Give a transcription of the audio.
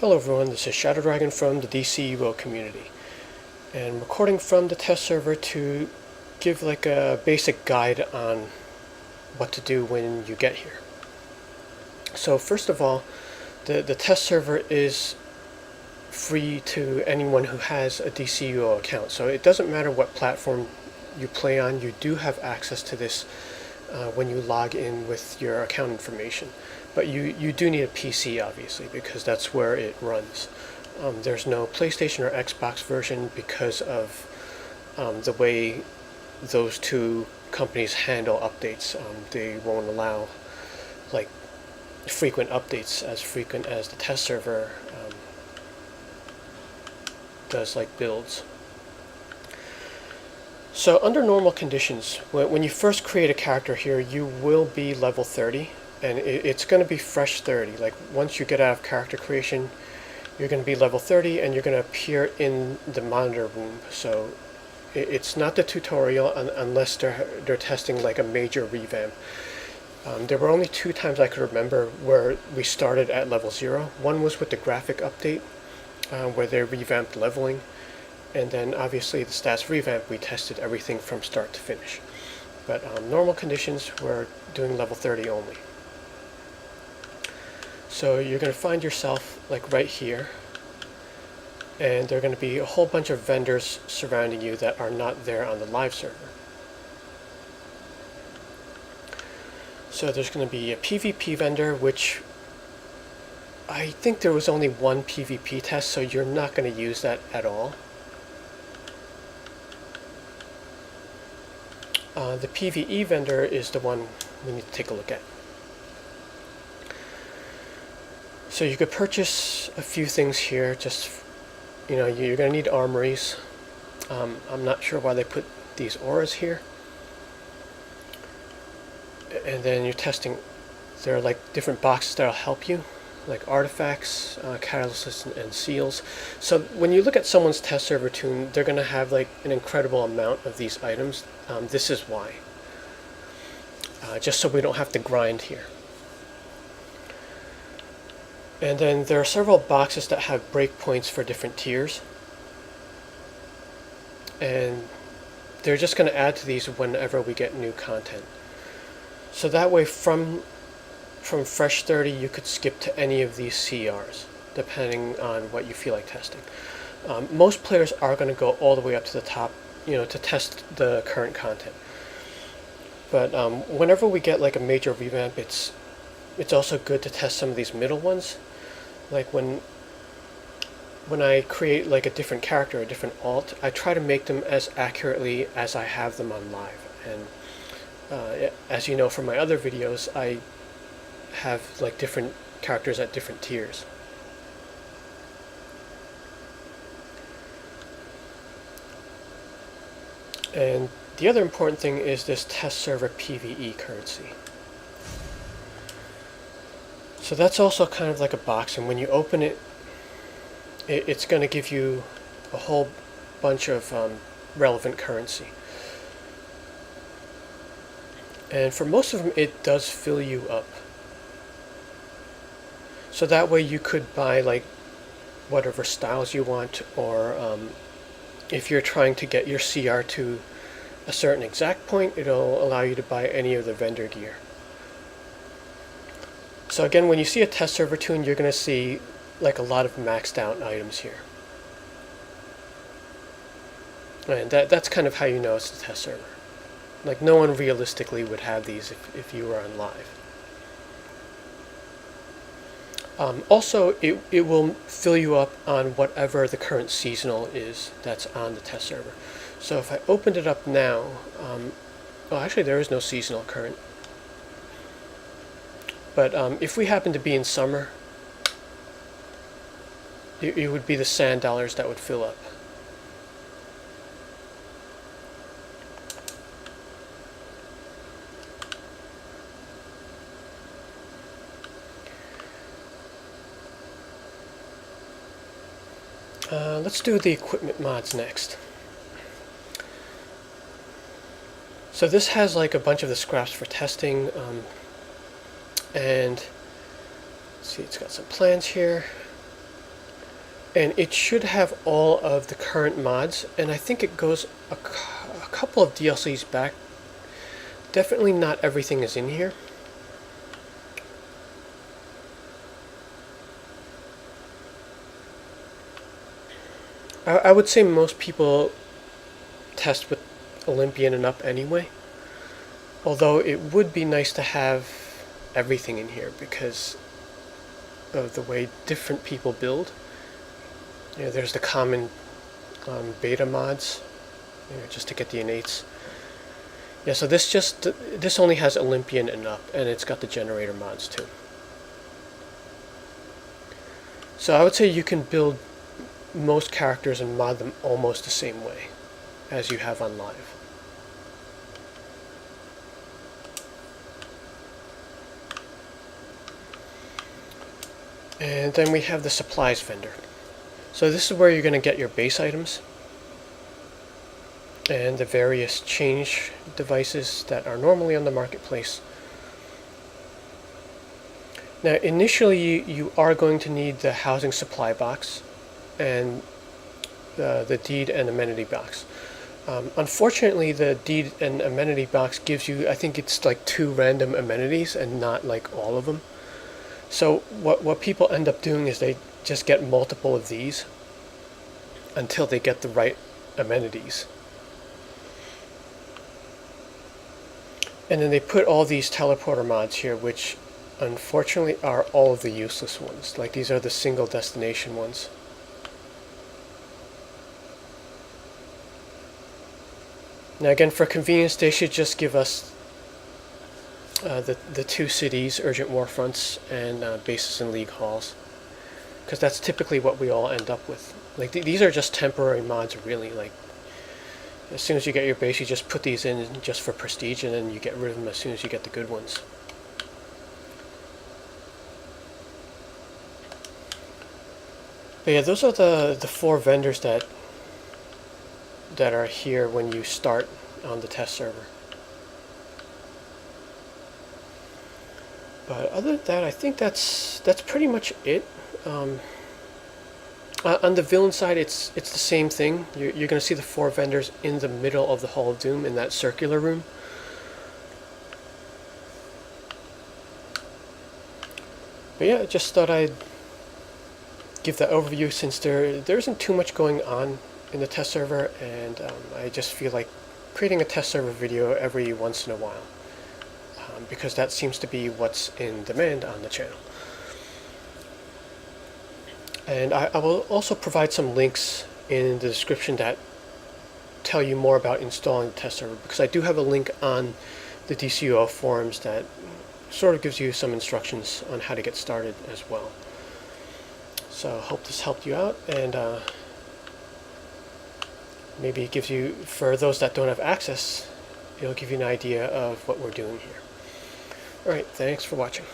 Hello everyone, this is Shadow Dragon from the DCUO community, and I'm recording from the test server to give like a basic guide on what to do when you get here. So first of all, the test server is free to anyone who has a DCUO account, so it doesn't matter what platform you play on, you do have access to this when you log in with your account information. But you do need a PC, obviously, because that's where it runs. There's no PlayStation or Xbox version because of the way those two companies handle updates. They won't allow like frequent updates as frequent as the test server does, like builds. So under normal conditions, when you first create a character here, you will be level 30. And it's going to be fresh 30. Like once you get out of character creation, you're going to be level 30 and you're going to appear in the monitor room. So it's not the tutorial unless they're testing like a major revamp. There were only 2 times I could remember where we started at level 0. One was with the graphic update where they revamped leveling, and then obviously the stats revamp, we tested everything from start to finish. But normal conditions, we're doing level 30 only. So you're going to find yourself like right here, and there are going to be a whole bunch of vendors surrounding you that are not there on the live server. So there's going to be a Pve vendor, which I think there was only one PvP test, so you're not going to use that at all. The Pve vendor is the one we need to take a look at. So you could purchase a few things here. Just, you're going to need armories. I'm not sure why they put these auras here. And then you're testing, there are like different boxes that'll help you, like artifacts, catalysts, and seals. So when you look at someone's test server toon, they're going to have like an incredible amount of these items. This is why. Just so we don't have to grind here. And then there are several boxes that have breakpoints for different tiers. And they're just going to add to these whenever we get new content. So that way from fresh 30 you could skip to any of these CRs, depending on what you feel like testing. Most players are going to go all the way up to the top, to test the current content. But whenever we get like a major revamp, it's also good to test some of these middle ones. Like when I create like a different character, a different alt, I try to make them as accurately as I have them on live. And as you know from my other videos, I have like different characters at different tiers. And the other important thing is this test server PvE currency. So that's also kind of like a box, and when you open it, it's going to give you a whole bunch of relevant currency. And for most of them, it does fill you up. So that way you could buy like whatever styles you want, or if you're trying to get your CR to a certain exact point, it'll allow you to buy any of the vendor gear. So again, when you see a test server toon, you're going to see like a lot of maxed out items here. And that's kind of how you know it's the test server. Like no one realistically would have these if you were on live. Also, it will fill you up on whatever the current seasonal is that's on the test server. So if I opened it up now, well actually there is no seasonal current. But if we happen to be in summer, it would be the sand dollars that would fill up. Let's do the equipment mods next. So this has like a bunch of the scraps for testing, and let's see, it's got some plans here. And it should have all of the current mods, and I think it goes a couple of DLCs back. Definitely not everything is in here. I would say most people test with Olympian and up anyway. Although it would be nice to have everything in here because of the way different people build. You know, there's the common beta mods, you know, just to get the innates. Yeah, so this only has Olympian and up, and it's got the generator mods too. So I would say you can build most characters and mod them almost the same way as you have on live. And then we have the supplies vendor. So this is where you're going to get your base items and the various change devices that are normally on the marketplace. Now initially you are going to need the housing supply box and the deed and amenity box. Unfortunately, the deed and amenity box gives you, I think it's like 2 random amenities and not like all of them. So what people end up doing is they just get multiple of these until they get the right amenities. And then they put all these teleporter mods here, which unfortunately are all of the useless ones. Like these are the single destination ones. Now again, for convenience, they should just give us the 2 cities, urgent war fronts, and bases and league halls, because that's typically what we all end up with. Like these are just temporary mods, really. Like as soon as you get your base, you just put these in just for prestige, and then you get rid of them as soon as you get the good ones. But yeah, those are the 4 vendors that are here when you start on the test server. But other than that, I think that's pretty much it. On the villain side, it's the same thing. You're going to see the 4 vendors in the middle of the Hall of Doom in that circular room. But yeah, I just thought I'd give that overview since there isn't too much going on in the test server, and I just feel like creating a test server video every once in a while, because that seems to be what's in demand on the channel. And I will also provide some links in the description that tell you more about installing the test server, because I do have a link on the DCUO forums that sort of gives you some instructions on how to get started as well. So I hope this helped you out, and maybe it gives you, for those that don't have access, it'll give you an idea of what we're doing here. Alright, thanks for watching.